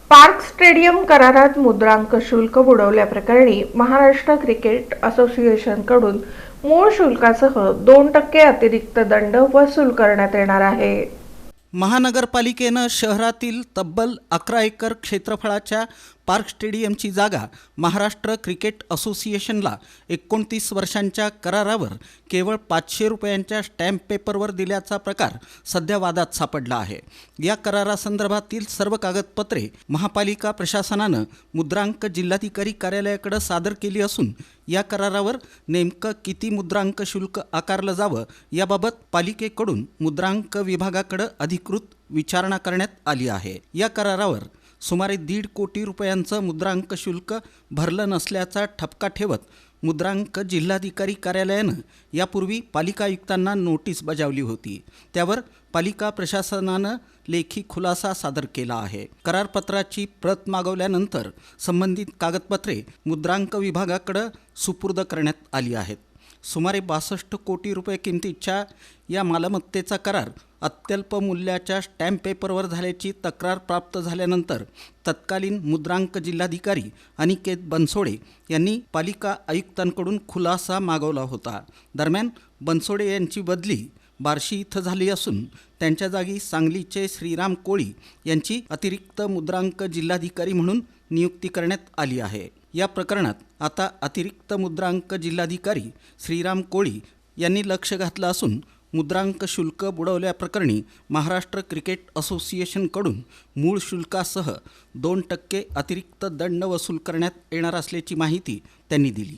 Park stadium करारात मुद्रांक शुल्क बुडवल्याप्रकरणी महाराष्ट्र क्रिकेट असोसिएशनकडून मूळ शुल्कासह 2% अतिरिक्त दंड वसूल करण्यात येणार आहे. महानगरपालिकेनं शहरातील तब्बल 11 एकर क्षेत्रफळाच्या पार्क स्टेडियमची जागा महाराष्ट्र क्रिकेट असोसिएशनला 29 वर्षांच्या करारावर केवळ 500 रुपयांच्या स्टॅम्प पेपरवर दिल्याचा प्रकार सध्या वादात सापडला आहे. या करारासंदर्भातील सर्व कागदपत्रे महापालिका प्रशासनानं मुद्रांक जिल्हाधिकारी कार्यालयाकडे सादर केली असून या करारावर नेमकं किती मुद्रांक शुल्क आकारलं जावं याबाबत पालिकेकडून मुद्रांक विभागाकडे अधिकृत विचारणा करण्यात आली आहे. या करारावर सुमारे 1.5 कोटी रुपयांचं मुद्रांक शुल्क भरलं नसल्याचा ठपका ठेवत मुद्रांक जिल्हाधिकारी कार्यालयानं यापूर्वी पालिका आयुक्तांना नोटीस बजावली होती. त्यावर पालिका प्रशासनानं लेखी खुलासा सादर केला आहे. करारपत्राची प्रत मागवल्यानंतर संबंधित कागदपत्रे मुद्रांक विभागाकडे सुपूर्द करण्यात आली आहेत. सुमारे 62 कोटी रुपये किमतीच्या या मालमत्तेचा करार अत्यल्प मूल्याच्या स्टॅम्प पेपरवर झाल्याची तक्रार प्राप्त झाल्यानंतर तत्कालीन मुद्रांक जिल्हाधिकारी अनिकेत बनसोडे यांनी पालिका आयुक्तांकडून खुलासा मागवला होता. दरम्यान बनसोडे यांची बदली बार्शी इथं झाली असून त्यांच्या जागी सांगलीचे श्रीराम कोळी यांची अतिरिक्त मुद्रांक जिल्हाधिकारी म्हणून नियुक्ती करण्यात आली आहे. या प्रकरणात आता अतिरिक्त मुद्रांक जिल्हाधिकारी श्रीराम कोळी यांनी लक्ष घातलं असून मुद्रांक शुल्क बुडवल्याप्रकरणी महाराष्ट्र क्रिकेट असोसिएशनकडून मूळ शुल्कासह 2% अतिरिक्त दंड वसूल करण्यात येणार असल्याची माहिती त्यांनी दिली.